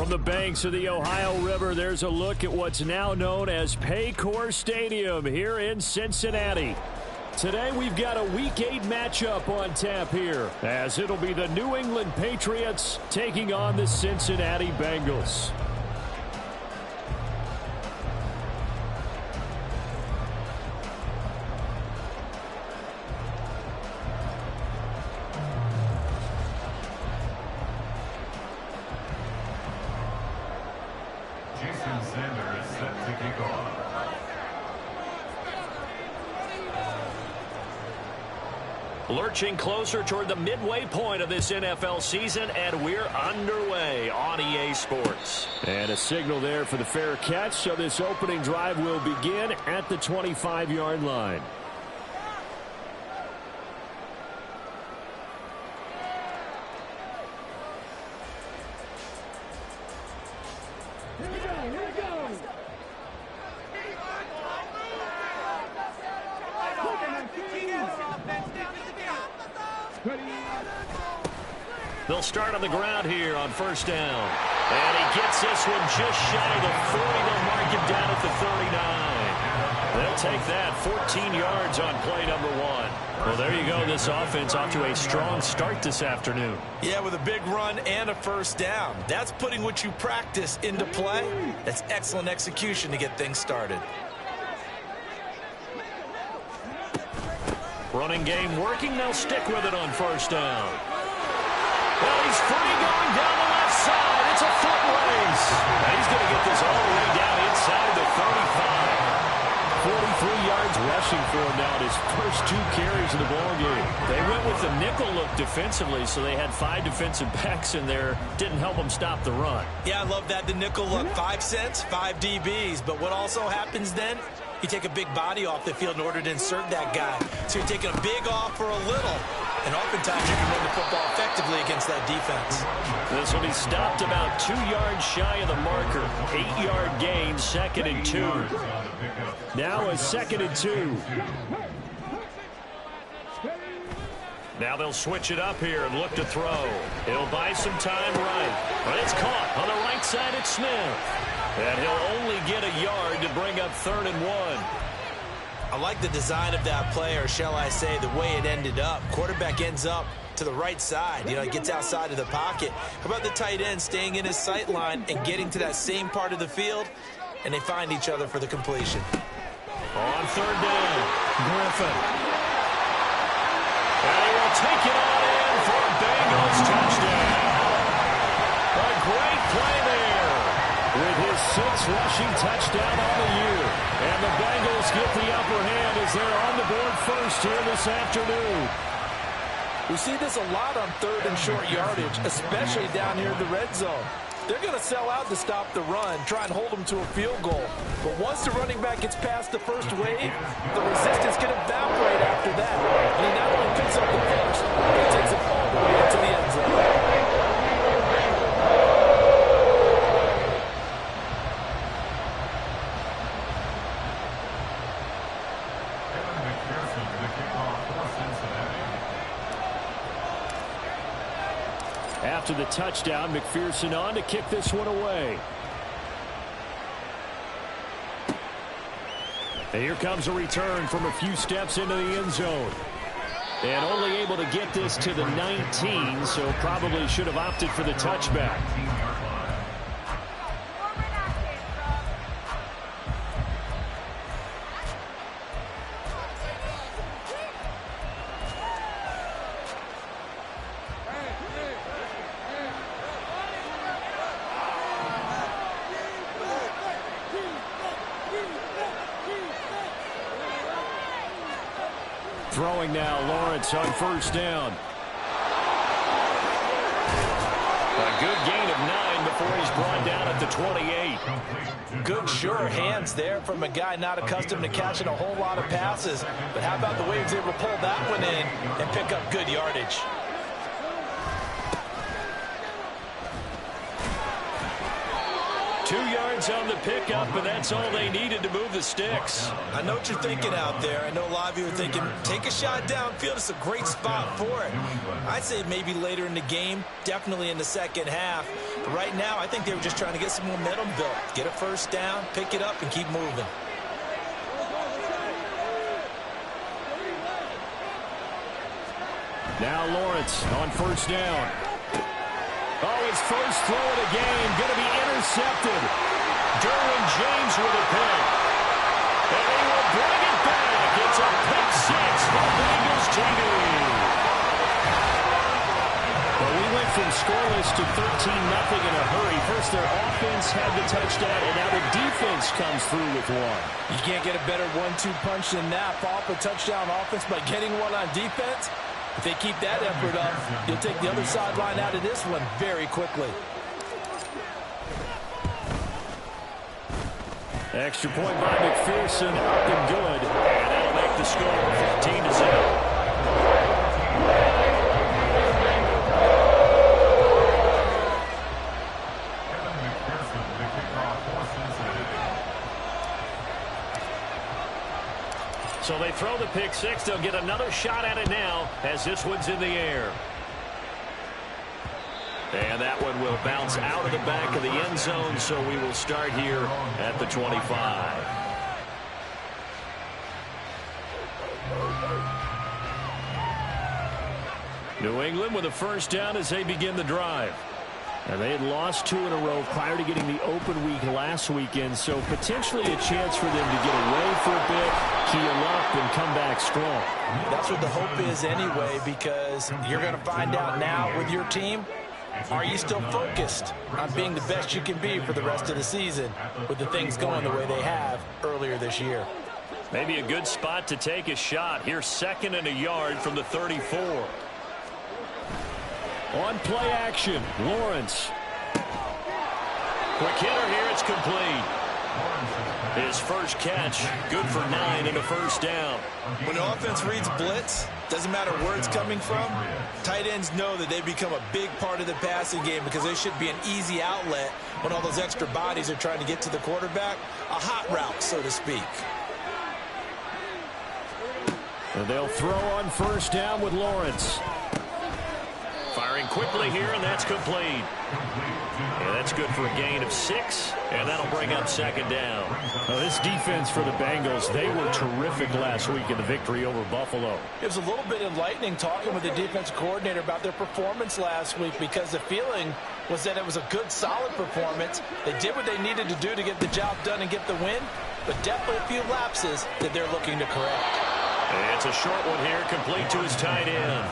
From the banks of the Ohio River, there's a look at what's now known as Paycor Stadium here in Cincinnati. Today we've got a Week 8 matchup on tap here, as it'll be the New England Patriots taking on the Cincinnati Bengals. Lurching closer toward the midway point of this NFL season, and we're underway on EA Sports. And a signal there for the fair catch, so this opening drive will begin at the 25-yard line. They'll start on the ground here on first down. And he gets this one just shy of the 40. They'll mark him down at the 39. They'll take that 14 yards on play number 1. Well, there you go. This offense off to a strong start this afternoon. Yeah, with a big run and a first down. That's putting what you practice into play. That's excellent execution to get things started. Running game working. They'll stick with it on first down. Well, he's free going down the left side. It's a foot race. He's going to get this all the way down inside of the 35. 43 yards rushing for him now in his first 2 carries of the ballgame. They went with the nickel look defensively, so they had 5 defensive backs in there. Didn't help them stop the run. Yeah, I love that. The nickel look, 5 cents, 5 DBs. But what also happens then? You take a big body off the field in order to insert that guy. So you're taking a big off for a little. And oftentimes you can run the football effectively against that defense. This will be stopped about 2 yards shy of the marker. 8-yard gain, 2nd and 2. Now a 2nd and 2. Now they'll switch it up here and look to throw. He'll buy some time right. But it's caught on the right side. It's Smith. And he'll only get a yard to bring up 3rd and 1. I like the design of that play, or shall I say the way it ended up. Quarterback ends up to the right side. You know, he gets outside of the pocket. How about the tight end staying in his sight line and getting to that same part of the field? And they find each other for the completion. On 3rd down, Griffin. And he will take it on in for a Bengals touchdown. A great play there with his 6th rushing touchdown on the year. And the Bengals get the upper hand as they're on the board first here this afternoon. We see this a lot on 3rd and short yardage, especially down here in the red zone. They're going to sell out to stop the run, try and hold them to a field goal. But once the running back gets past the first wave, the resistance can evaporate after that. And he not only picks up the first, but he takes it all the way into the end zone. After the touchdown, McPherson on to kick this one away. And here comes a return from a few steps into the end zone. And only able to get this to the 19, so probably should have opted for the touchback. Throwing now, Lawrence on first down. A good gain of 9 before he's brought down at the 28. Good, sure hands there from a guy not accustomed to catching a whole lot of passes. But how about the way he was able to pull that one in and pick up good yardage? On the pickup, and that's all they needed to move the sticks. I know what you're thinking out there. I know a lot of you are thinking, take a shot downfield. It's a great spot for it. I'd say maybe later in the game, definitely in the second half. But right now, I think they were just trying to get some momentum built. Get a first down, pick it up, and keep moving. Now Lawrence on first down. Oh, his first throw of the game going to be intercepted. Derwin James with a pick. And he will bring it back. It's a pick six for Bengals TV. Well, we went from scoreless to 13-0 in a hurry. First, their offense had the touchdown, and now the defense comes through with one. You can't get a better 1-2 punch than that. Follow up a touchdown offense by getting one on defense. If they keep that effort up, you'll take the other sideline out of this one very quickly. Extra point by McPherson, up and good. And that'll make the score 15-0. So they throw the pick six. They'll get another shot at it now as this one's in the air. And that one will bounce out of the back of the end zone, so we will start here at the 25. New England with a first down as they begin the drive. And they had lost 2 in a row prior to getting the open week last weekend, so potentially a chance for them to get away for a bit, keel up, and come back strong. That's what the hope is anyway, because you're going to find out now with your team, are you still focused on being the best you can be for the rest of the season with the things going the way they have earlier this year? Maybe a good spot to take a shot. Here's 2nd and a yard from the 34. On play action, Lawrence. Quick hitter here, it's complete. His first catch, good for 9 and a first down. When the offense reads blitz, doesn't matter where it's coming from, tight ends know that they become a big part of the passing game because they should be an easy outlet when all those extra bodies are trying to get to the quarterback. A hot route, so to speak. And they'll throw on first down with Lawrence. Firing quickly here, and that's complete. And that's good for a gain of 6, and that'll bring up 2nd down. Now, this defense for the Bengals, they were terrific last week in the victory over Buffalo. It was a little bit enlightening talking with the defensive coordinator about their performance last week because the feeling was that it was a good, solid performance. They did what they needed to do to get the job done and get the win, but definitely a few lapses that they're looking to correct. And it's a short one here, complete to his tight end.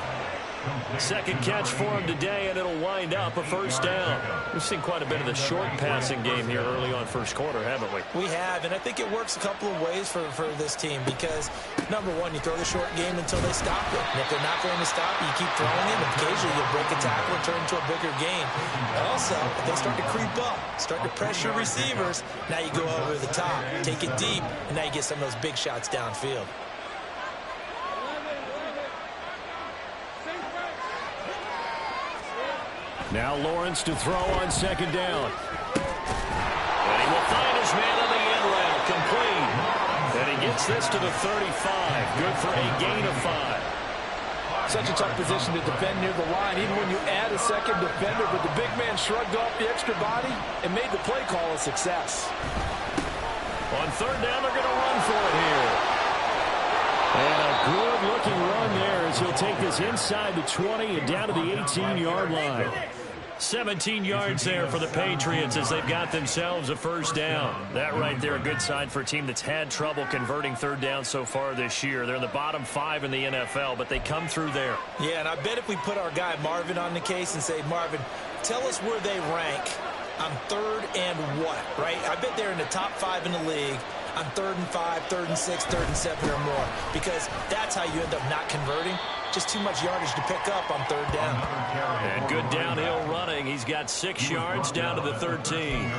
2nd catch for him today, and it'll wind up a first down. We've seen quite a bit of the short passing game here early on first quarter, haven't we? We have, and I think it works a couple of ways for this team because, number one, you throw the short game until they stop it. And if they're not going to stop it, you keep throwing it, and occasionally you'll break a tackle and turn into a bigger gain. Also, if they start to creep up, start to pressure receivers, now you go over the top, take it deep, and now you get some of those big shots downfield. Now Lawrence to throw on 2nd down. And he will find his man on the end route, complete. And he gets this to the 35. Good for a gain of 5. Such a tough position to defend near the line, even when you add a second defender, but the big man shrugged off the extra body and made the play call a success. On 3rd down, they're going to run for it here. And a good-looking run there as he'll take this inside the 20 and down to the 18-yard line. 17 yards there for the Patriots as they've got themselves a first down. That right there, a good sign for a team that's had trouble converting 3rd down so far this year. They're in the bottom 5 in the NFL, but they come through there. Yeah, and I bet if we put our guy Marvin on the case and say, Marvin, tell us where they rank on 3rd and what, right? I bet they're in the top 5 in the league on 3rd and 5, 3rd and 6, 3rd and 7 or more, because that's how you end up not converting. Just too much yardage to pick up on 3rd down. And good downhill running. He's got 6 yards down to the 13.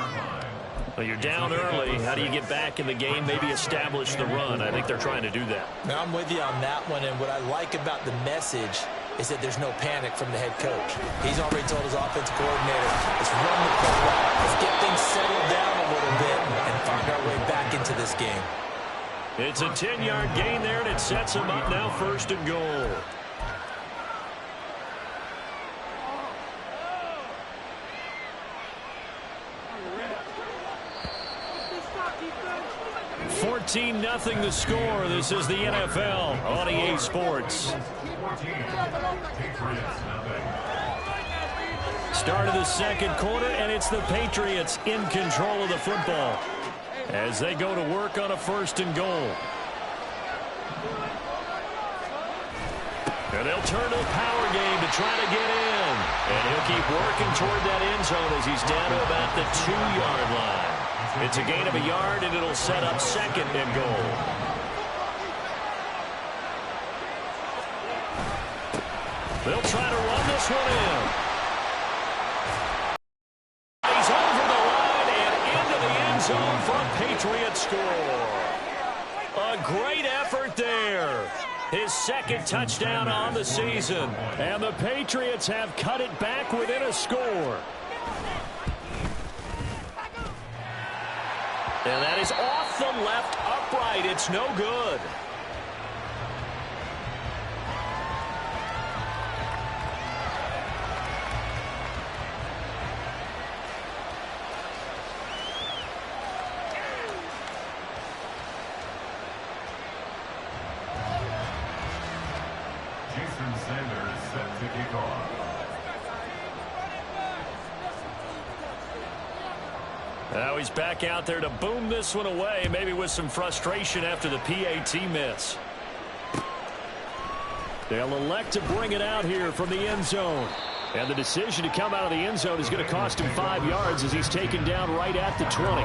Well, you're down early. How do you get back in the game, maybe establish the run? I think they're trying to do that. Now, I'm with you on that one, and what I like about the message is that there's no panic from the head coach. He's already told his offensive coordinator, let's run the play, let's get things settled down a little bit and find our way back into this game. It's a 10-yard gain there, and it sets him up now 1st and goal. 14-0 the score. This is the NFL on EA Sports. Start of the second quarter, and it's the Patriots in control of the football as they go to work on a 1st and goal. And they'll turn to a power game to try to get in. And he'll keep working toward that end zone as he's down to about the 2-yard line. It's a gain of a yard, and it'll set up 2nd and goal. They'll try to run this one in. He's over the line and into the end zone for a Patriot score. A great effort there. His 2nd touchdown on the season. And the Patriots have cut it back within a score. And that is off the left upright. It's no good. Now he's back out there to boom this one away, maybe with some frustration after the PAT miss. They'll elect to bring it out here from the end zone. And the decision to come out of the end zone is going to cost him 5 yards as he's taken down right at the 20.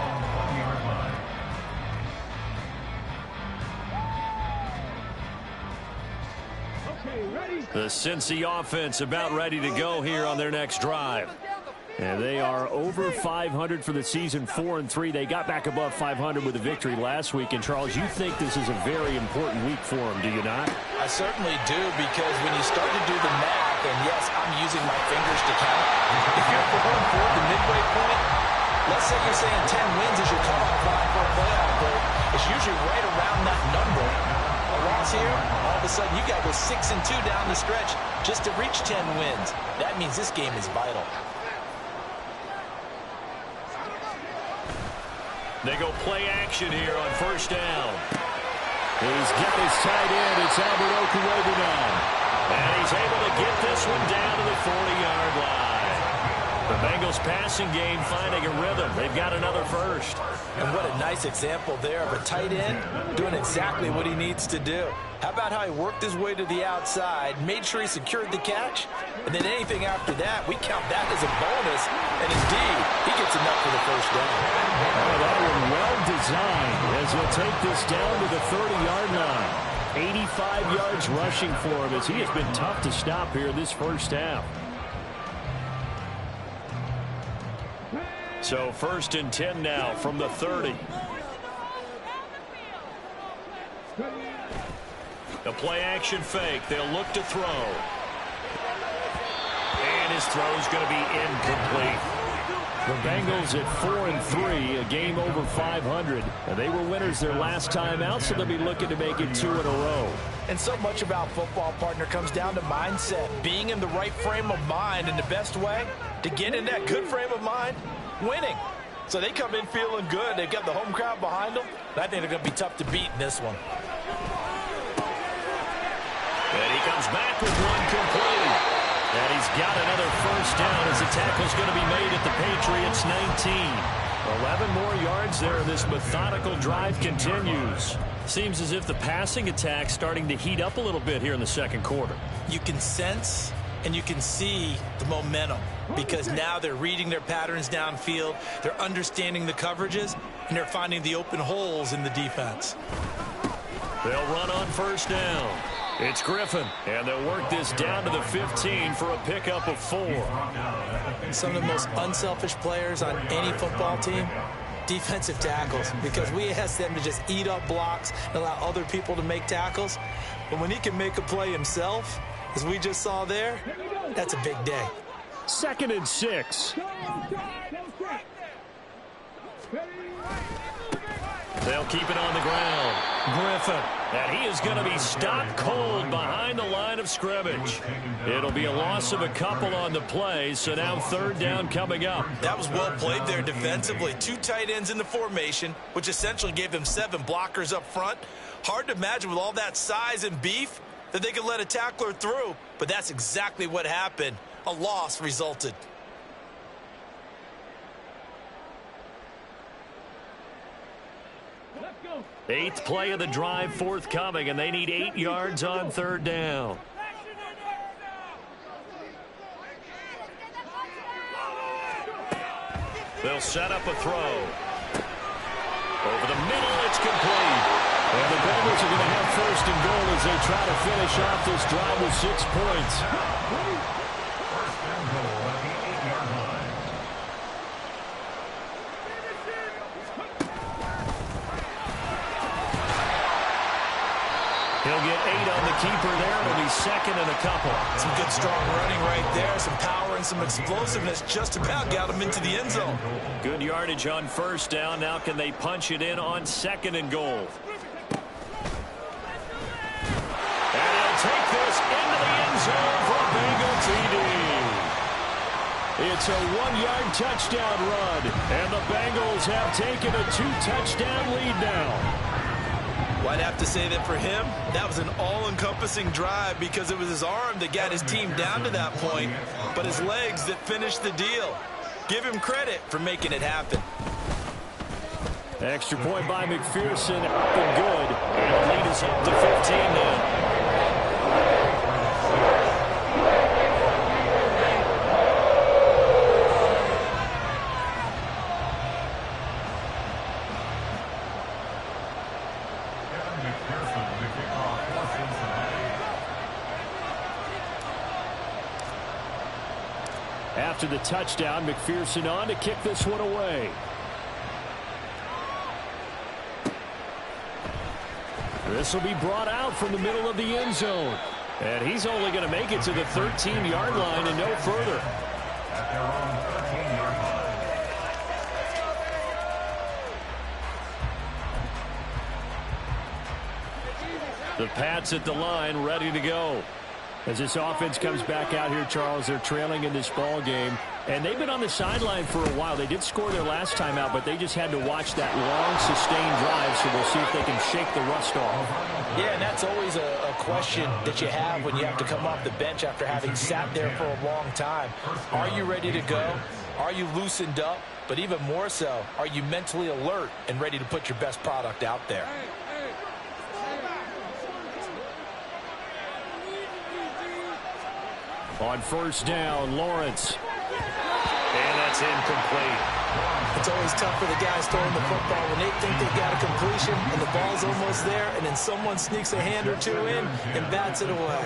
The Cincy offense about ready to go here on their next drive. And they are over 500 for the season, 4-3. They got back above 500 with a victory last week. And, Charles, you think this is a very important week for them, do you not? I certainly do, because when you start to do the math, and yes, I'm using my fingers to count. If you're going for the midway point, let's say you're saying 10 wins is your cutoff line for a playoff berth. It's usually right around that number. A loss here, all of a sudden you got to go 6-2 down the stretch just to reach 10 wins. That means this game is vital. They go play action here on 1st down. He's got his tight end. It's Albert Okurobu now. And he's able to get this one down to the 40-yard line. The Bengals passing game finding a rhythm. They've got another first. And what a nice example there of a tight end doing exactly what he needs to do. How about how he worked his way to the outside, made sure he secured the catch, and then anything after that, we count that as a bonus. And indeed, he gets enough for the 1st down. Oh, that one well designed as he'll take this down to the 30-yard line. 85 yards rushing for him as he has been tough to stop here this 1st half. So 1st and 10 now from the 30. A play action fake. They'll look to throw. And his throw is going to be incomplete. The Bengals at 4-3, a game over 500. And they were winners their last time out, so they'll be looking to make it 2 in a row. And so much about football, partner, comes down to mindset. Being in the right frame of mind, and the best way to get in that good frame of mind, winning. So they come in feeling good. They've got the home crowd behind them. I think they're going to be tough to beat in this one. And he comes back with one complete. And he's got another 1st down as the tackle's going to be made at the Patriots 19. 11 more yards there. This methodical drive continues. Seems as if the passing attack's starting to heat up a little bit here in the 2nd quarter. You can sense and you can see the momentum, because now they're reading their patterns downfield, they're understanding the coverages, and they're finding the open holes in the defense. They'll run on 1st down. It's Griffin, and they'll work this down to the 15 for a pickup of 4. Some of the most unselfish players on any football team, defensive tackles, because we ask them to just eat up blocks and allow other people to make tackles. But when he can make a play himself, as we just saw there, that's a big day. 2nd and 6. They'll keep it on the ground. Griffin. And he is going to be stopped cold behind the line of scrimmage. It'll be a loss of a couple on the play, so now third down coming up. That was well played there defensively. 2 tight ends in the formation, which essentially gave them 7 blockers up front. Hard to imagine with all that size and beef that they could let a tackler through, but that's exactly what happened. A loss resulted. Eighth play of the drive forthcoming, and they need 8 yards on third down. They'll set up a throw. Over the middle, it's complete. And the Bengals are going to have first and goal as they try to finish off this drive with 6 points. He'll get 8 on the keeper there. It'll be second and a couple. Some good strong running right there. Some power and some explosiveness just about got him into the end zone. Good yardage on first down. Now can they punch it in on second and goal? And he'll take this into the end zone for a Bengal TD. It's a 1-yard touchdown run. And the Bengals have taken a 2-touchdown lead now. Well, I'd have to say that for him, that was an all-encompassing drive because it was his arm that got his team down to that point, but his legs that finished the deal. Give him credit for making it happen. Extra point by McPherson, up and good. And the lead is up to 15 now. After the touchdown, McPherson on to kick this one away. This will be brought out from the middle of the end zone. And he's only going to make it to the 13-yard line and no further. The Pats at the line, ready to go. As this offense comes back out here, Charles, they're trailing in this ball game. And they've been on the sideline for a while. They did score their last time out, but they just had to watch that long, sustained drive, so we'll see if they can shake the rust off. Yeah, and that's always a question that you have when you have to come off the bench after having sat there for a long time. Are you ready to go? Are you loosened up? But even more so, are you mentally alert and ready to put your best product out there? On first down, Lawrence. And that's incomplete. It's always tough for the guys throwing the football when they think they got a completion and the ball's almost there, and then someone sneaks a hand or two in and bats it away.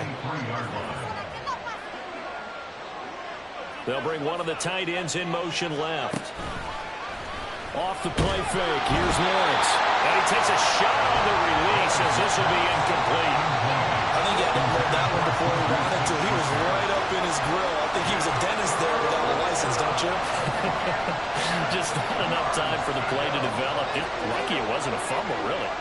They'll bring one of the tight ends in motion left. Off the play fake, here's Lawrence. And he takes a shot on the release as this will be incomplete. I think he had to hold that one before he wanted to. He was right up in his grill. I think he was a dentist there without a license, don't you? Just not enough time for the play to develop. Lucky it wasn't a fumble, really.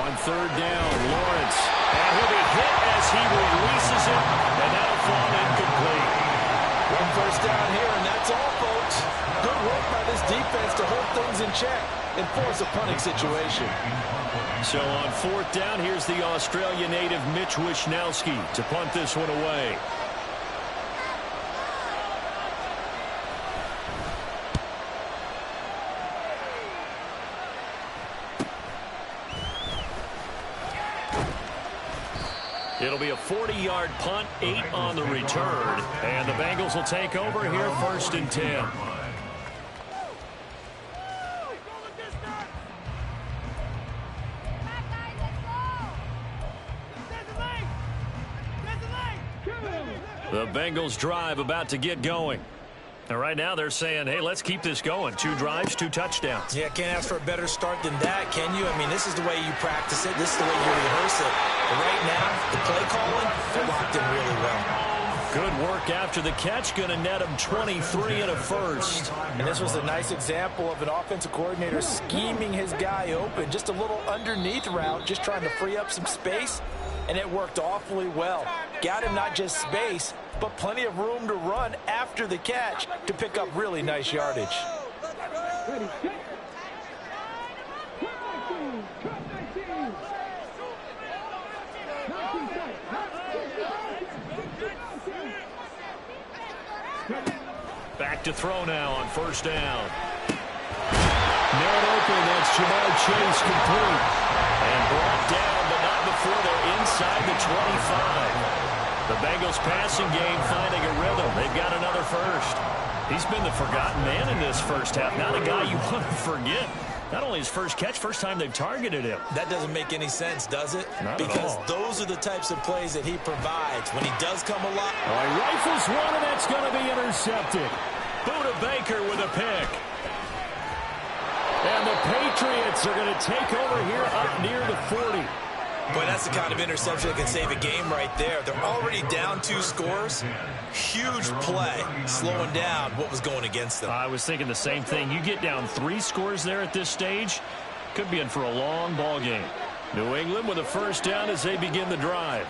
On third down, Lawrence. And he'll be hit as he releases it, and that'll fall incomplete. One first down here, and that's all, folks. Good work by this defense to hold things in check and force a punting situation. So on fourth down, here's the Australia native Mitch Wishnowski to punt this one away. It'll be a 40-yard punt, 8 on the return. And the Bengals will take over here first and 10. The Bengals drive about to get going. And right now they're saying, hey, let's keep this going. 2 drives, 2 touchdowns. Yeah, can't ask for a better start than that, can you? I mean, this is the way you practice it. This is the way you rehearse it. But right now, the play calling, they're locked in really well. Good work after the catch. Going to net him 23 and a first. And this was a nice example of an offensive coordinator scheming his guy open. Just a little underneath route, just trying to free up some space. And it worked awfully well. Got him not just space, but plenty of room to run after the catch to pick up really nice yardage. Back to throw now on first down. Nailed open. That's Jamar Chase complete. And brought down, but not before they're inside the 25. The Bengals passing game finding a rhythm. They've got another first. He's been the forgotten man in this first half. Not a guy you want to forget. Not only his first catch, first time they've targeted him. That doesn't make any sense, does it? Not because at all. those are the types of plays that he provides. When he does come alive. All right, rifles one, and that's going to be intercepted. Buda Baker with a pick. And the Patriots are going to take over here up near the 40. Boy, that's the kind of interception that can save a game right there. They're already down 2 scores. Huge play, slowing down what was going against them. I was thinking the same thing. You get down 3 scores there at this stage, could be in for a long ball game. New England with a first down as they begin the drive.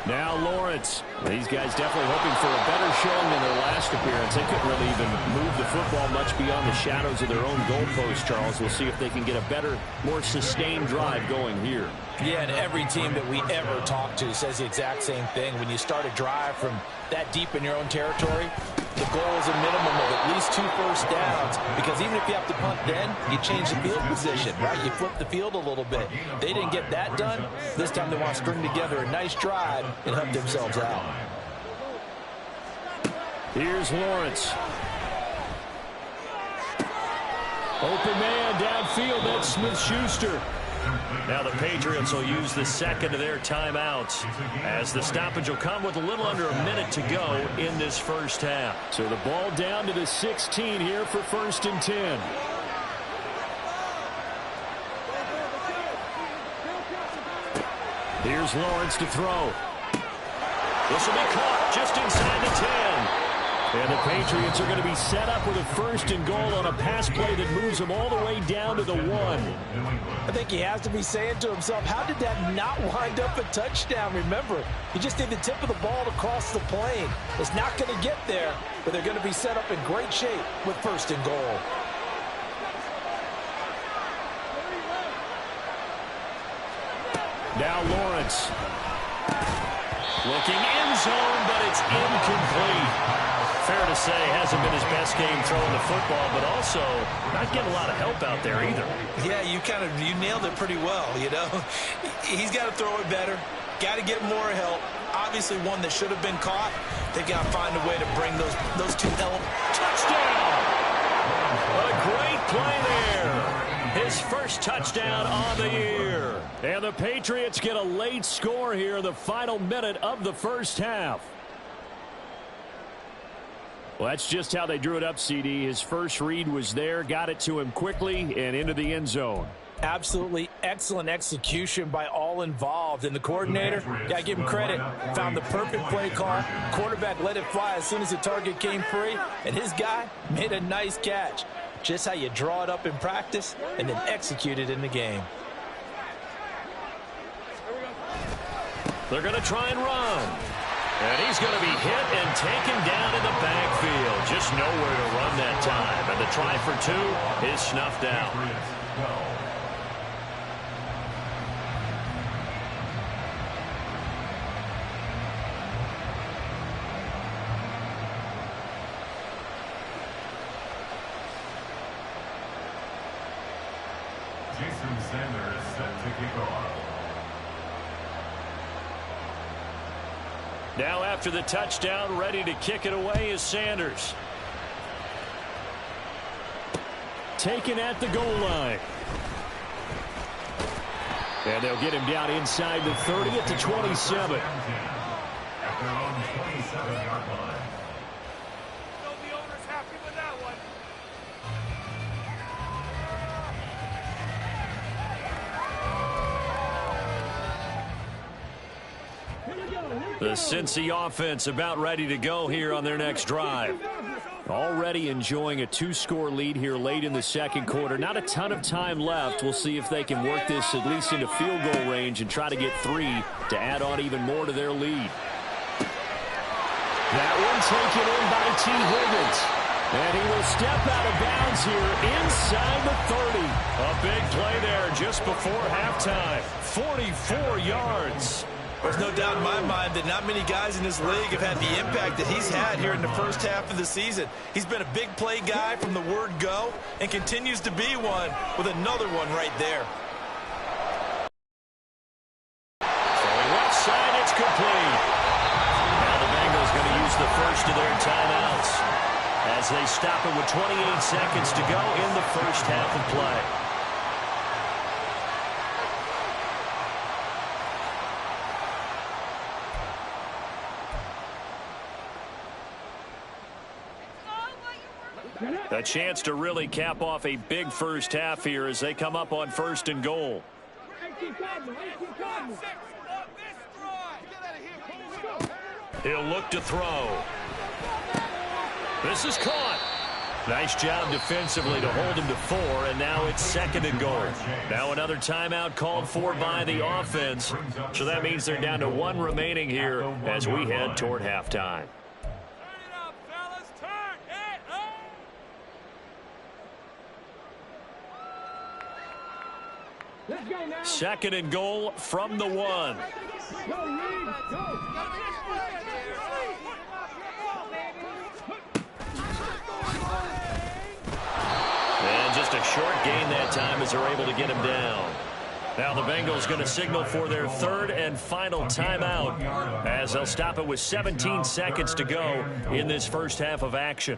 Now Lawrence. These guys definitely hoping for a better showing than their last appearance. They couldn't really even move the football much beyond the shadows of their own goalpost, Charles. We'll see if they can get a better, more sustained drive going here. Yeah, and every team that we ever talk to says the exact same thing. When you start a drive from that deep in your own territory, the goal is a minimum of at least 2 first downs, because even if you have to punt then, you change the field position, right? You flip the field a little bit. They didn't get that done. This time they want to string together a nice drive and help themselves out. Here's Lawrence. Open man downfield. That's Smith-Schuster. Now the Patriots will use the second of their timeouts as the stoppage will come with a little under a minute to go in this first half. So the ball down to the 16 here for 1st and 10. Here's Lawrence to throw. This will be caught just inside the 10. And the Patriots are going to be set up with a 1st and goal on a pass play that moves them all the way down to the 1. I think he has to be saying to himself, how did that not wind up a touchdown? Remember, he just did the tip of the ball to cross the plane. It's not going to get there, but they're going to be set up in great shape with 1st and goal. Now Lawrence. Looking end zone, but it's incomplete. Fair to say, hasn't been his best game throwing the football, but also not getting a lot of help out there either. Yeah, you nailed it pretty well, you know. He's got to throw it better, got to get more help. Obviously one that should have been caught. They've got to find a way to bring those 2 elements. Touchdown! A great play there. His first touchdown on the year. And the Patriots get a late score here in the final minute of the first half. Well, that's just how they drew it up, CD. His first read was there, got it to him quickly, and into the end zone. Absolutely excellent execution by all involved. And the coordinator, got to give him credit, found the perfect play call. Quarterback let it fly as soon as the target came free, and his guy made a nice catch. Just how you draw it up in practice and then execute it in the game. They're going to try and run. And he's going to be hit and taken down in the backfield. Just nowhere to run that time. And the try for 2 is snuffed out. Jason Sanders set to kick off. Now after the touchdown, ready to kick it away is Sanders. Taken at the goal line. And they'll get him down inside the 30 at the 27. At their own 27-yard line. The owner's happy with that one. The Cincy offense about ready to go here on their next drive. Already enjoying a 2-score lead here late in the second quarter. Not a ton of time left. We'll see if they can work this at least into field goal range and try to get 3 to add on even more to their lead. That one taken in by T. Higgins. And he will step out of bounds here inside the 30. A big play there just before halftime. 44 yards. There's no doubt in my mind that not many guys in this league have had the impact that he's had here in the first half of the season. He's been a big play guy from the word go and continues to be one with another one right there. Throwing left side, it's complete. Now the Bengals going to use the first of their timeouts as they stop it with 28 seconds to go in the first half of play. A chance to really cap off a big first half here as they come up on 1st and goal. He'll look to throw. This is caught. Nice job defensively to hold him to 4, and now it's 2nd and goal. Now another timeout called for by the offense, so that means they're down to 1 remaining here as we head toward halftime. 2nd and goal from the 1. And just a short gain that time as they're able to get him down. Now the Bengals going to signal for their 3rd and final timeout as they'll stop it with 17 seconds to go in this first half of action.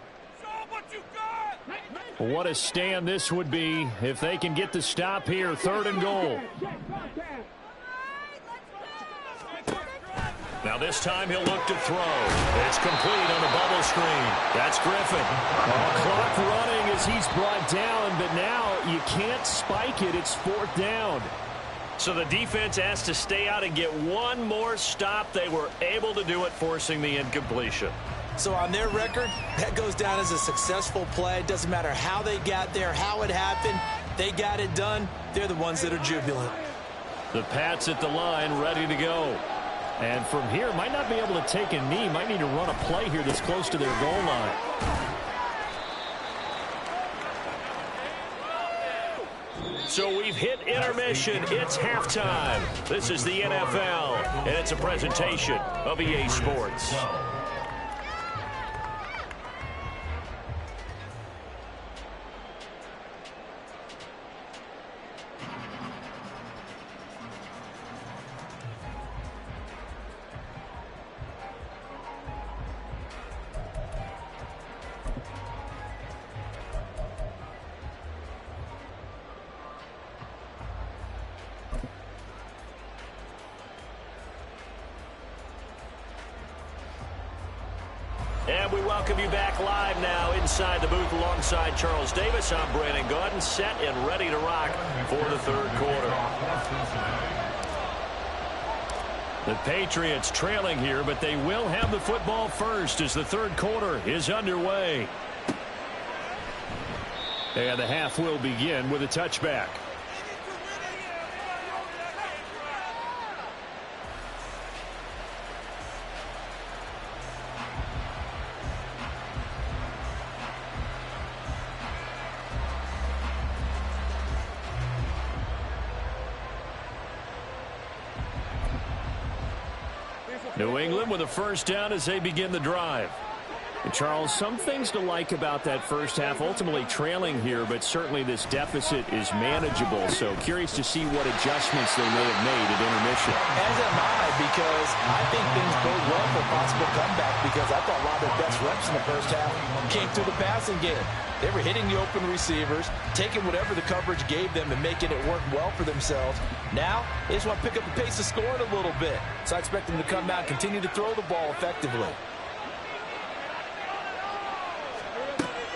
What a stand this would be if they can get the stop here. 3rd and goal. Now this time he'll look to throw. It's complete on the bubble screen. That's Griffin. Clock running as he's brought down, but now you can't spike it. It's 4th down. So the defense has to stay out and get one more stop. They were able to do it, forcing the incompletion. So on their record, that goes down as a successful play. It doesn't matter how they got there, how it happened. They got it done. They're the ones that are jubilant. The Pats at the line, ready to go. And from here, might not be able to take a knee. Might need to run a play here that's close to their goal line. So we've hit intermission. It's halftime. This is the NFL, and it's a presentation of EA Sports. And we welcome you back live now inside the booth alongside Charles Davis. I'm Brandon Gaudin, set and ready to rock for the 3rd quarter. The Patriots trailing here, but they will have the football first as the 3rd quarter is underway. And the half will begin with a touchback. New England with a first down as they begin the drive. And Charles, some things to like about that first half. Ultimately trailing here, but certainly this deficit is manageable. So curious to see what adjustments they may have made at intermission. As am I, because I think things bode well for a possible comeback, because I thought a lot of their best reps in the first half came through the passing game. They were hitting the open receivers, taking whatever the coverage gave them and making it work well for themselves. Now, they just want to pick up the pace of scoring a little bit. So I expect them to come out and continue to throw the ball effectively.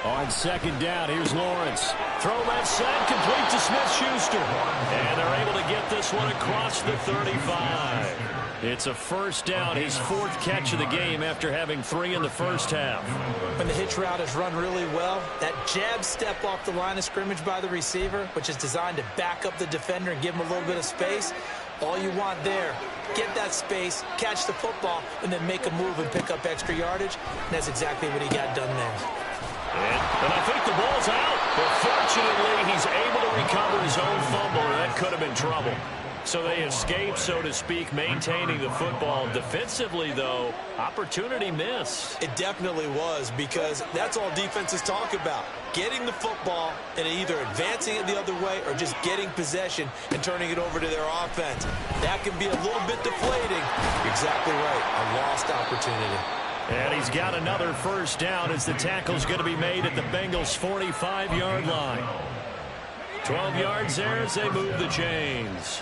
On 2nd down, here's Lawrence. Throw left side, complete to Smith-Schuster. booster. And they're able to get this one across the 35. It's a first down, his 4th catch of the game after having 3 in the first half. When the hitch route is run really well, that jab step off the line of scrimmage by the receiver, which is designed to back up the defender and give him a little bit of space, all you want there, get that space, catch the football, and then make a move and pick up extra yardage. And that's exactly what he got done there. And I think the ball's out. But fortunately, he's able to recover his own fumble, or that could have been trouble. So they escape, so to speak, maintaining the football. Defensively, though, opportunity missed. It definitely was, because that's all defenses talk about. Getting the football and either advancing it the other way or just getting possession and turning it over to their offense. That can be a little bit deflating. Exactly right. A lost opportunity. And he's got another first down as the tackle's going to be made at the Bengals' 45-yard line. 12 yards there as they move the chains.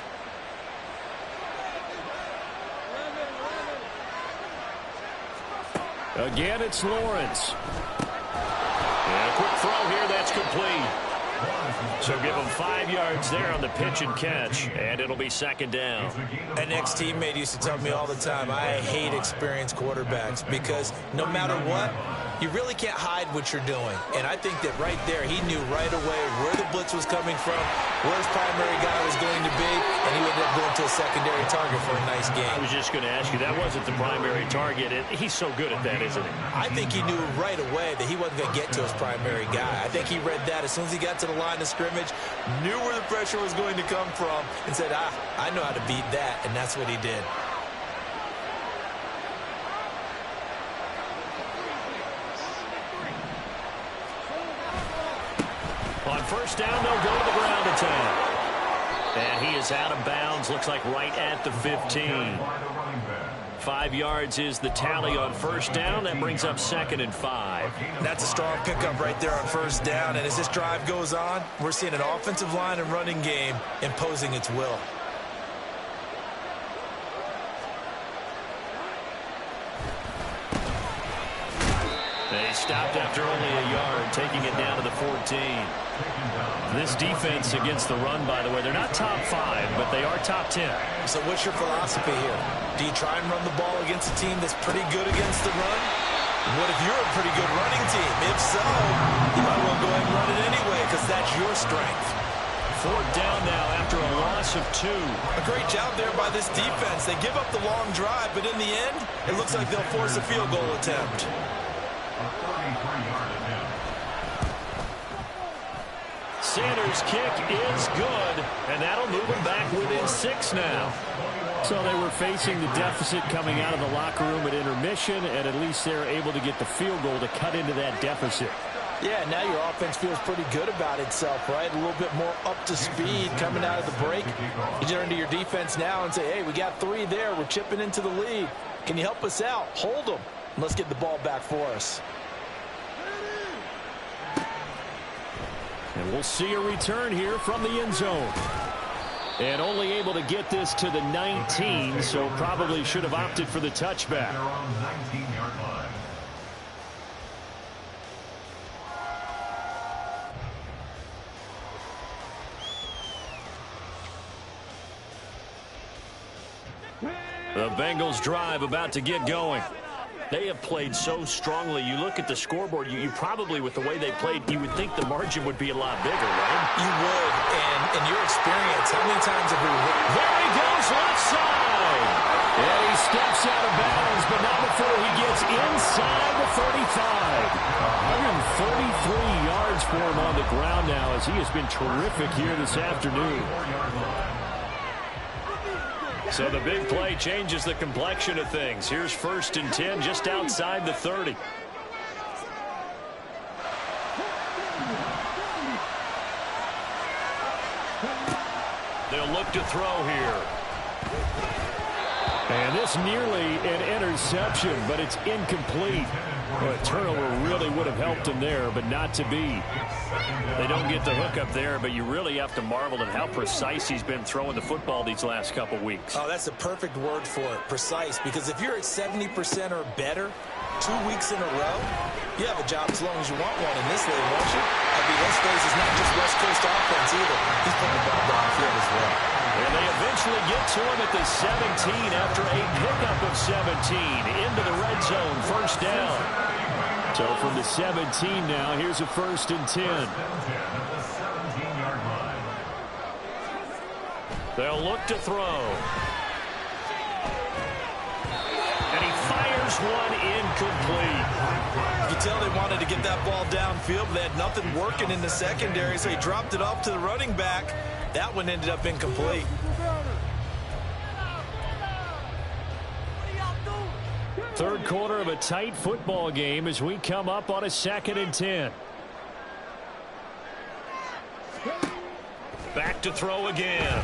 Again, it's Lawrence. And a quick throw here, that's complete. So give him 5 yards there on the pitch and catch, and it'll be second down. An ex-teammate used to tell me all the time, I hate experienced quarterbacks because no matter what, you really can't hide what you're doing. And I think that right there, he knew right away where the blitz was coming from, where his primary guy was going to be, and he ended up going to a secondary target for a nice game. I was just going to ask you, that wasn't the primary target. He's so good at that, isn't he? I think he knew right away that he wasn't going to get to his primary guy. I think he read that as soon as he got to the line of scrimmage, knew where the pressure was going to come from, and said, I know how to beat that, and that's what he did. On first down, they'll go to the ground attack. And he is out of bounds, looks like right at the 15. 5 yards is the tally on first down. That brings up 2nd and 5. That's a strong pickup right there on first down. And as this drive goes on, we're seeing an offensive line and running game imposing its will. They stopped after only a yard, taking it down to the 14. This defense against the run, by the way, they're not top 5, but they are top 10. So what's your philosophy here? Do you try and run the ball against a team that's pretty good against the run? What if you're a pretty good running team? If so, you might well go ahead and run it anyway because that's your strength. 4th down now after a loss of 2. A great job there by this defense. They give up the long drive, but in the end, it looks like they'll force a field goal attempt. Sanders' kick is good, and that'll move him back within 6 now. So they were facing the deficit coming out of the locker room at intermission, and at least they're able to get the field goal to cut into that deficit. Yeah, now your offense feels pretty good about itself, right? A little bit more up to speed coming out of the break. You turn to your defense now and say, hey, we got 3 there. We're chipping into the lead. Can you help us out? Hold them. Let's get the ball back for us. And we'll see a return here from the end zone. And only able to get this to the 19, so probably should have opted for the touchback. The Bengals drive about to get going. They have played so strongly. You look at the scoreboard, you probably, with the way they played, you would think the margin would be a lot bigger, right? You would, and in your experience, how many times have we... There he goes, left side! And he steps out of bounds, but not before he gets inside the 35. 133 yards for him on the ground now, as he has been terrific here this afternoon. So the big play changes the complexion of things. Here's 1st and 10 just outside the 30. They'll look to throw here. And this nearly an interception, but it's incomplete. Well, a turnover really would have helped him there, but not to be. They don't get the hook up there, but you really have to marvel at how precise he's been throwing the football these last couple weeks. Oh, that's a perfect word for it, precise, because if you're at 70% or better 2 weeks in a row, you have a job as long as you want one in this league, won't you? I mean, let's face it, it's not just West Coast offense either. He's putting the ball down to him at the 17 after a pickup of 17 into the red zone, first down. So from the 17 now, here's a 1st and 10. They'll look to throw. And he fires one incomplete. You can tell they wanted to get that ball downfield, but they had nothing working in the secondary, so he dropped it off to the running back. That one ended up incomplete. Third quarter of a tight football game as we come up on a 2nd and 10. Back to throw again.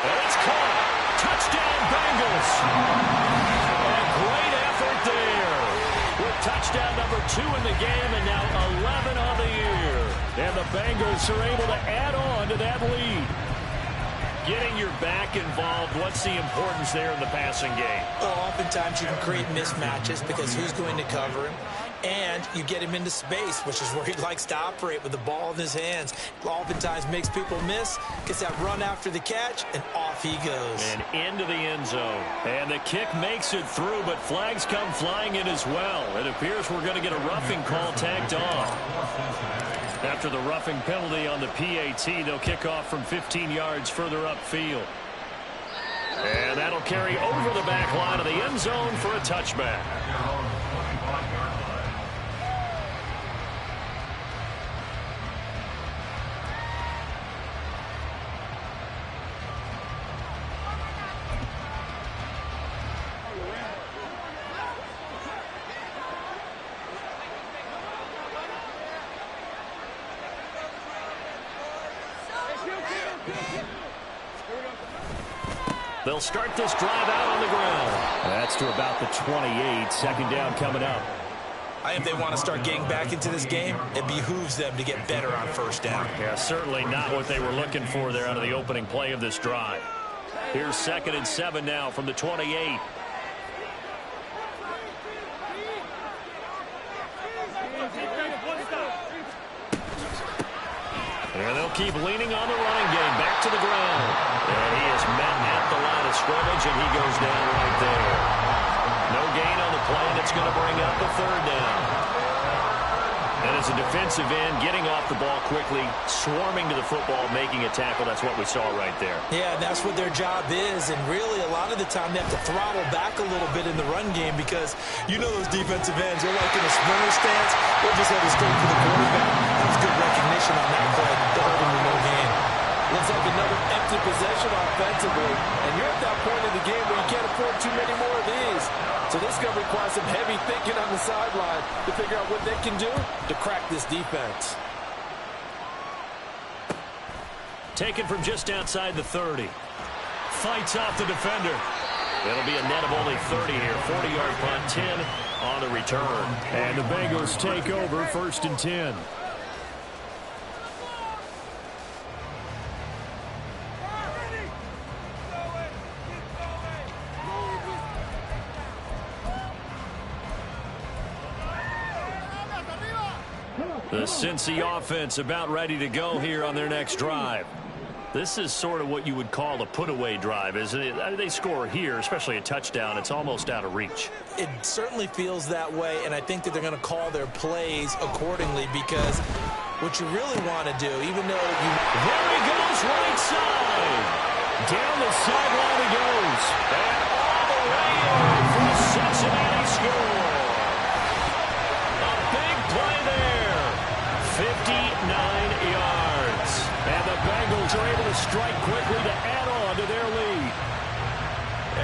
And it's caught. Touchdown, Bengals. A great effort there. With touchdown number 2 in the game and now 11 on the year. And the Bengals are able to add on to that lead. Getting your back involved, what's the importance there in the passing game? Well, oftentimes you can create mismatches because who's going to cover him? And you get him into space, which is where he likes to operate with the ball in his hands. Oftentimes makes people miss, gets that run after the catch, and off he goes. And into the end zone. And the kick makes it through, but flags come flying in as well. It appears we're going to get a roughing call tagged on. After the roughing penalty on the PAT, they'll kick off from 15 yards further upfield. And that'll carry over the back line of the end zone for a touchback. They'll start this drive out on the ground. That's to about the 28. 2nd down coming up. I think they want to start getting back into this game. It behooves them to get better on 1st down. Yeah, certainly not what they were looking for there out of the opening play of this drive. Here's 2nd and 7 now from the 28. And they'll keep leaning on the running game. Back to the ground. And he is met at the line of scrimmage, and he goes down right there. No gain on the play, and it's going to bring up a 3rd down. And as a defensive end, getting off the ball quickly, swarming to the football, making a tackle, that's what we saw right there. Yeah, that's what their job is, and really a lot of the time they have to throttle back a little bit in the run game because you know those defensive ends, they're like in a sprinter stance. They'll just head straight for the quarterback. That was good recognition on that play. They'll hold him to no gain. Looks like another empty possession offensively, and you're at that point in the game where you can't afford too many more of these. So this is going to require some heavy thinking on the sideline to figure out what they can do to crack this defense. Taken from just outside the 30. Fights off the defender. It'll be a net of only 30 here. 40-yard punt, 10 on the return. And the Bengals take over 1st and 10. The Cincy offense about ready to go here on their next drive. This is sort of what you would call a put-away drive, isn't it? They score here, especially a touchdown. It's almost out of reach. It certainly feels that way, and I think that they're going to call their plays accordingly because what you really want to do, even though you... There he goes, right side. Down the sideline he goes. And all the way in for the Cincinnati score. A big play there. 59 yards. And the Bengals are able to strike quickly to add on to their lead.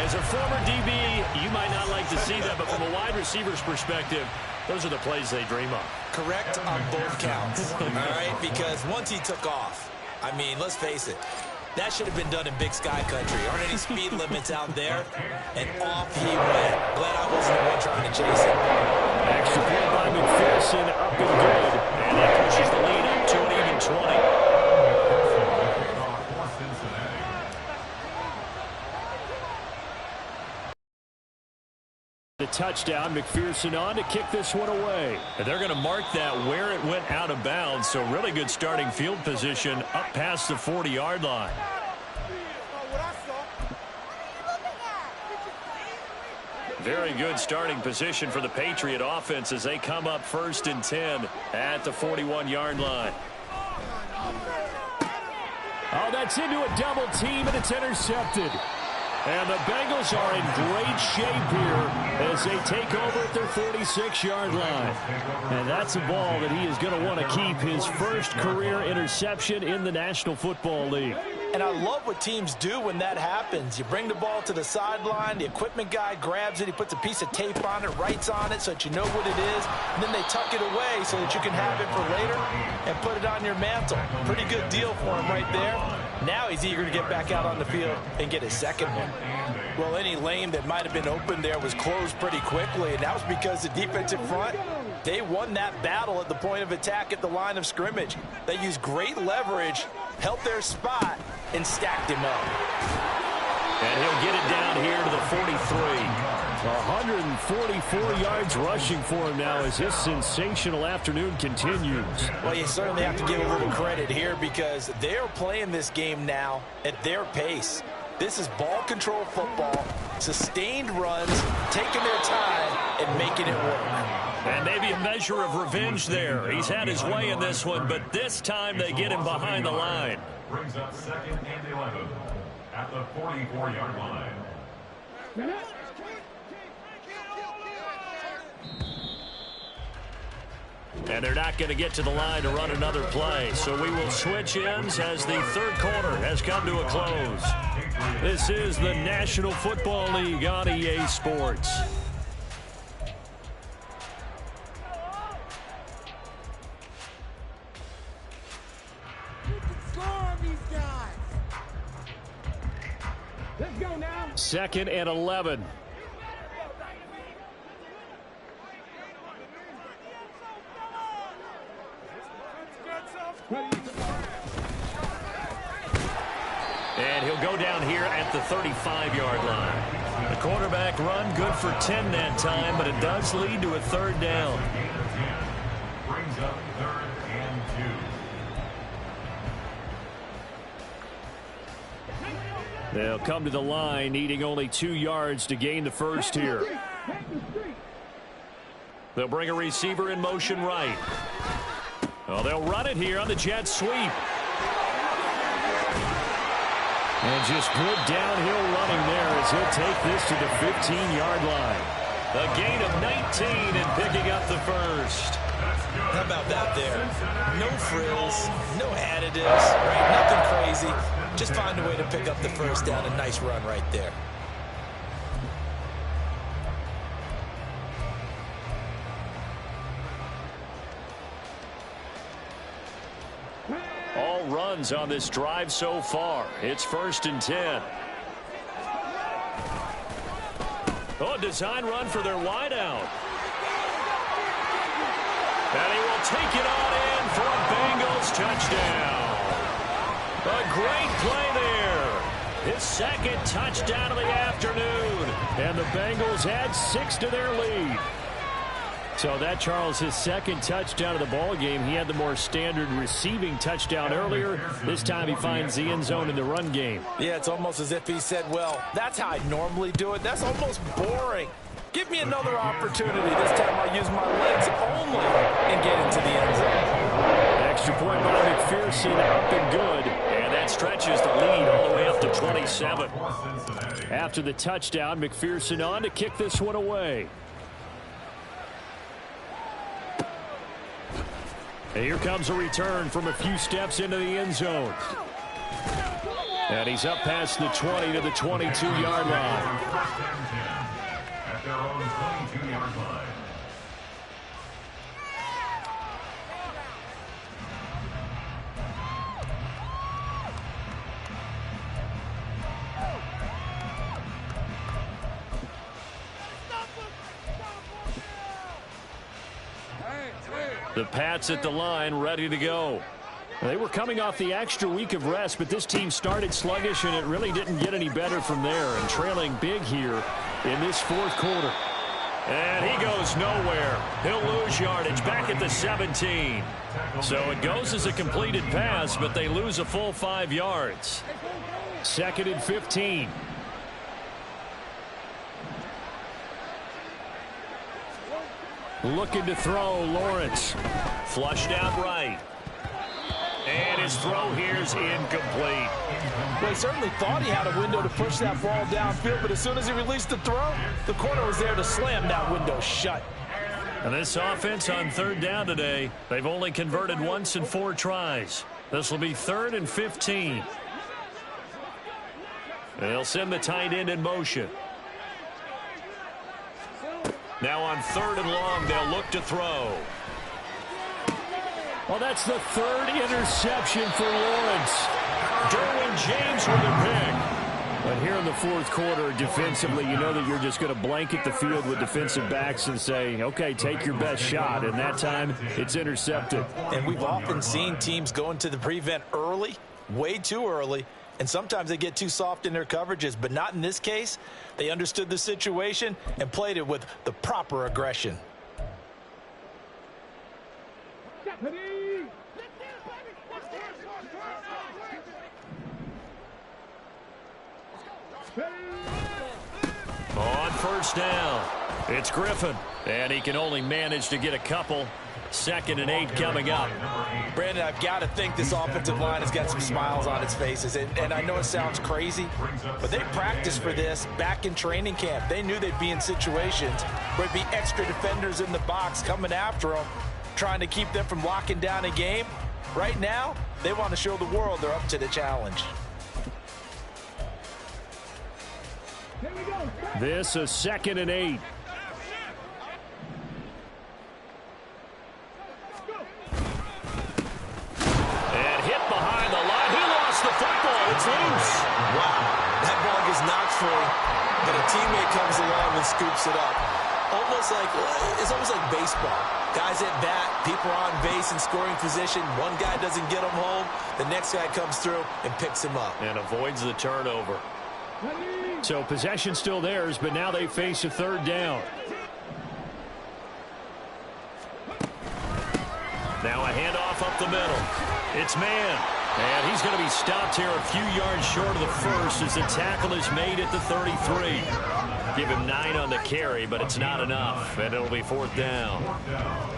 As a former DB, you might not like to see that, but from a wide receiver's perspective, those are the plays they dream of. Correct on both counts, all right? Because once he took off, I mean, let's face it, that should have been done in Big Sky Country. Aren't any speed limits out there? And off he went. Glad I wasn't the one trying to chase him. Extra point by McPherson, up and good. And that pushes the lead up to an even 20. The touchdown, McPherson on to kick this one away. And they're going to mark that where it went out of bounds, so really good starting field position up past the 40-yard line. Very good starting position for the Patriot offense as they come up 1st and 10 at the 41-yard line. Oh, that's into a double team, and it's intercepted. And the Bengals are in great shape here as they take over at their 46-yard line. And that's a ball that he is going to want to keep, his first career interception in the National Football League. And I love what teams do when that happens. You bring the ball to the sideline, the equipment guy grabs it, he puts a piece of tape on it, writes on it so that you know what it is, and then they tuck it away so that you can have it for later and put it on your mantle. Pretty good deal for him right there. Now he's eager to get back out on the field and get his second one. Well, any lane that might have been open there was closed pretty quickly, and that was because the defensive front, they won that battle at the point of attack at the line of scrimmage. They used great leverage, held their spot, and stacked him up. And he'll get it down here to the 43. 144 yards rushing for him now as this sensational afternoon continues. Well, you certainly have to give a little credit here because they're playing this game now at their pace. This is ball control football, sustained runs, taking their time, and making it work. And maybe a measure of revenge there. He's had his way in this one, but this time they get him behind the line. Brings up 2nd and 11 at the 44-yard line. And they're not going to get to the line to run another play. So we will switch ends as the third quarter has come to a close. This is the National Football League on EA Sports. Let's go now. 2nd and 11. And he'll go down here at the 35-yard line. The quarterback run good for 10 that time, but it does lead to a 3rd down. Brings up 3rd and 2. They'll come to the line, needing only 2 yards to gain the first here. They'll bring a receiver in motion right. Well, they'll run it here on the jet sweep. And just good downhill running there as he'll take this to the 15-yard line. A gain of 19 and picking up the first. How about that there? No frills, no additives, right? Nothing crazy. Just find a way to pick up the first down. A nice run right there. All runs on this drive so far. It's 1st and 10. Oh, design run for their wideout. And he will take it on in for a Bengals touchdown. A great play there. His 2nd touchdown of the afternoon. And the Bengals add 6 to their lead. So that, Charles, his 2nd touchdown of the ball game. He had the more standard receiving touchdown earlier. This time he finds the end zone in the run game. Yeah, it's almost as if he said, well, that's how I normally do it. That's almost boring. Give me another opportunity. This time I'll use my legs only and get into the end zone. Extra point by McPherson, up and good. And that stretches the lead all the way up to 27. After the touchdown, McPherson on to kick this one away. And here comes a return from a few steps into the end zone. And he's up past the 20 to the 22-yard line. At their own 22-yard line. The Pats at the line, ready to go. They were coming off the extra week of rest, but this team started sluggish, and it really didn't get any better from there. And trailing big here in this 4th quarter. And he goes nowhere. He'll lose yardage back at the 17. So it goes as a completed pass, but they lose a full 5 yards. 2nd and 15. Looking to throw, Lawrence. Flushed out right. And his throw here is incomplete. Well, he certainly thought he had a window to push that ball downfield, but as soon as he released the throw, the corner was there to slam that window shut. And this offense on third down today, they've only converted once in 4 tries. This will be 3rd and 15. And they'll send the tight end in motion. Now on 3rd and long, they'll look to throw. Well, that's the 3rd interception for Lawrence. Derwin James with a pick. But here in the 4th quarter, defensively, you know that you're just going to blanket the field with defensive backs and say, okay, take your best shot. And that time, it's intercepted. And we've often seen teams go into the prevent early, way too early, and sometimes they get too soft in their coverages, but not in this case. They understood the situation and played it with the proper aggression. On first down, it's Griffin, and he can only manage to get a couple. 2nd and 8 coming up. Brandon, I've got to think this offensive line has got some smiles on its faces, and I know it sounds crazy, but they practiced for this back in training camp. They knew they'd be in situations where it'd be extra defenders in the box coming after them, trying to keep them from locking down a game. Right now, they want to show the world they're up to the challenge. This is 2nd and 8. And hit behind the line. He lost the football. It's loose. Wow, that ball gets knocked free, but a teammate comes along and scoops it up. It's almost like baseball. Guys at bat, people are on base in scoring position. One guy doesn't get him home. The next guy comes through and picks him up. And avoids the turnover. So possession still theirs, but now they face a 3rd down. Now a handoff up the middle. It's man. And he's going to be stopped here a few yards short of the first as the tackle is made at the 33. Give him 9 on the carry, but it's not enough, and it'll be 4th down.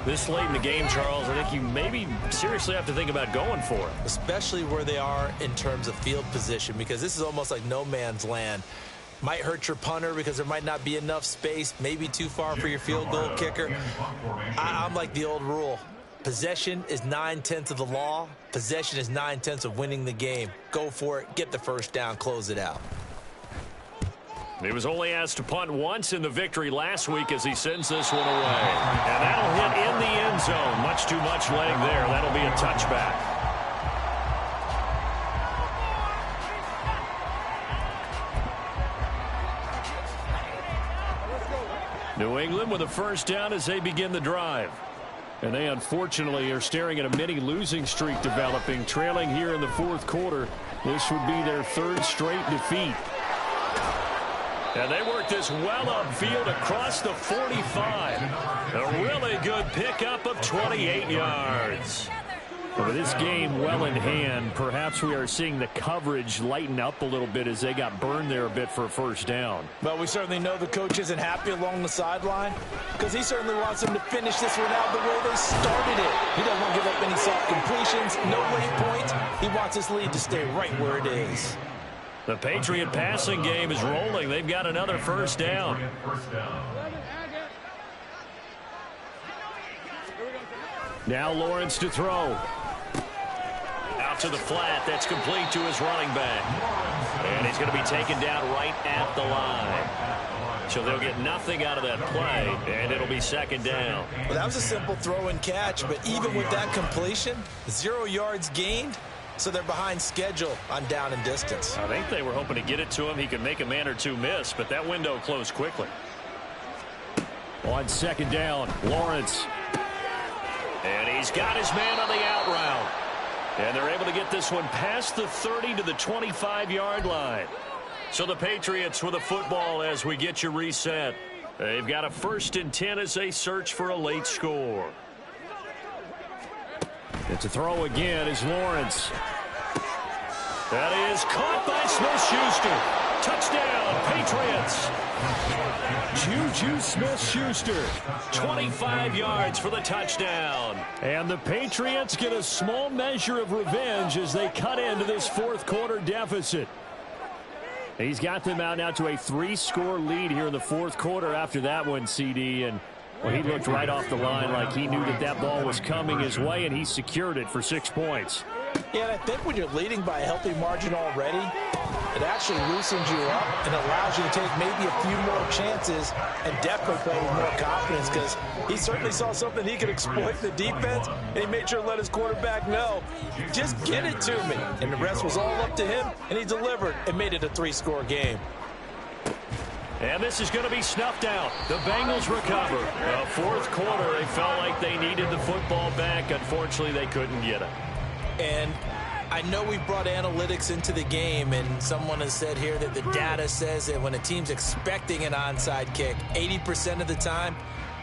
This late in the game, Charles, I think you maybe seriously have to think about going for it. Especially where they are in terms of field position, because this is almost like no man's land. Might hurt your punter because there might not be enough space, maybe too far for your field goal kicker. I'm like the old rule. Possession is 9/10 of the law. Possession is 9/10 of winning the game. Go for it. Get the first down. Close it out. He was only asked to punt once in the victory last week as he sends this one away. And that'll hit in the end zone. Much too much leg there. That'll be a touchback. New England with a first down as they begin the drive. And they unfortunately are staring at a mini losing streak developing, trailing here in the 4th quarter. This would be their 3rd straight defeat. And they work this well upfield across the 45. A really good pickup of 28 yards. With this game well in hand, perhaps we are seeing the coverage lighten up a little bit as they got burned there a bit for a first down. Well, we certainly know the coach isn't happy along the sideline because he certainly wants them to finish this one out the way they started it. He doesn't want to give up any soft completions, no late points. He wants his lead to stay right where it is. The Patriot passing game is rolling. They've got another first down. Now Lawrence to throw. Out to the flat. That's complete to his running back. And he's going to be taken down right at the line. So they'll get nothing out of that play, and it'll be 2nd down. Well, that was a simple throw and catch, but even with that completion, 0 yards gained. So they're behind schedule on down and distance. I think they were hoping to get it to him. He could make a man or two miss, but that window closed quickly. On 2nd down, Lawrence. And he's got his man on the out route. And they're able to get this one past the 30 to the 25-yard line. So the Patriots with a football as we get you reset. They've got a 1st and 10 as they search for a late score. It's a throw again is Lawrence. That is caught by Smith-Schuster. Touchdown, Patriots. Juju Smith-Schuster, 25 yards for the touchdown. And the Patriots get a small measure of revenge as they cut into this fourth quarter deficit. He's got them out now to a 3-score lead here in the fourth quarter after that one, CD. And well, he looked right off the line like he knew that that ball was coming his way, and he secured it for 6 points. Yeah, and I think when you're leading by a healthy margin already, it actually loosens you up and allows you to take maybe a few more chances and definitely play with more confidence, because he certainly saw something he could exploit in the defense, and he made sure to let his quarterback know, just get it to me. And the rest was all up to him, and he delivered and made it a 3-score game. And this is going to be snuffed out. The Bengals recover. Fourth quarter, they felt like they needed the football back. Unfortunately, they couldn't get it. And I know we brought analytics into the game, and someone has said here that the data says that when a team's expecting an onside kick, 80% of the time,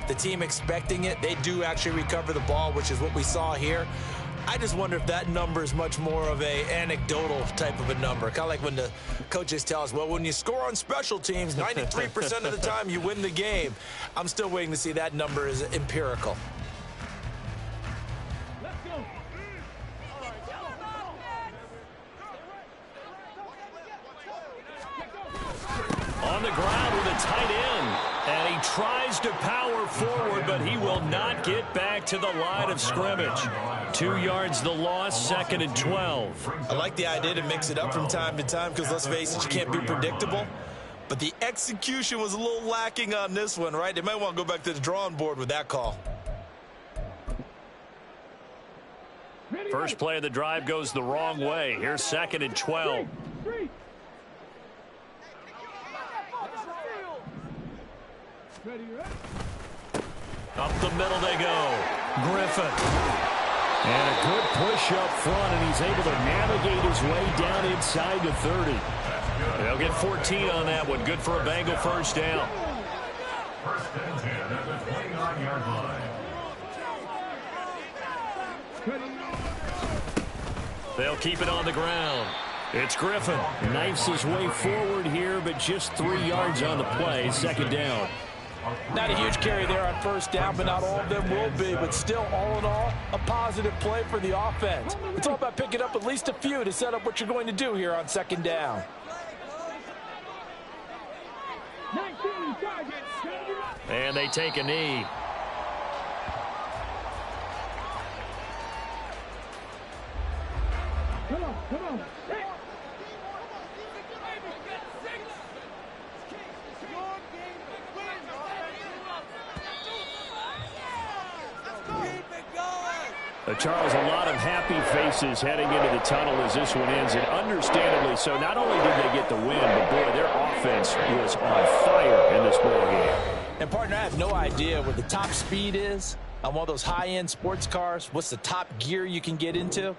the team expecting it, they do actually recover the ball, which is what we saw here. I just wonder if that number is much more of a anecdotal type of a number. Kind of like when the coaches tell us, well, when you score on special teams, 93% of the time you win the game. I'm still waiting to see that number is empirical. On the ground with a tight end. And he tries to power forward, but he will not get back to the line of scrimmage. 2 yards the loss, 2nd and 12. I like the idea to mix it up from time to time because, let's face it, you can't be predictable. But the execution was a little lacking on this one, right? They might want to go back to the drawing board with that call. First play of the drive goes the wrong way. Here's 2nd and 12. Up the middle they go. Griffin. And a good push up front, and he's able to navigate his way down inside the 30. They'll get 14 on that one. Good for a Bengal first down. First and 10 at the 29-yard line. They'll keep it on the ground. It's Griffin. Knifes his way forward here, but just 3 yards on the play. 2nd down. Not a huge carry there on first down, but not all of them will be. But still, all in all, a positive play for the offense. It's all about picking up at least a few to set up what you're going to do here on 2nd down. And they take a knee. Come on. Charles, a lot of happy faces heading into the tunnel as this one ends, and understandably so. Not only did they get the win, but boy, their offense was on fire in this ball game. And partner, I have no idea what the top speed is on one of those high-end sports cars. What's the top gear you can get into?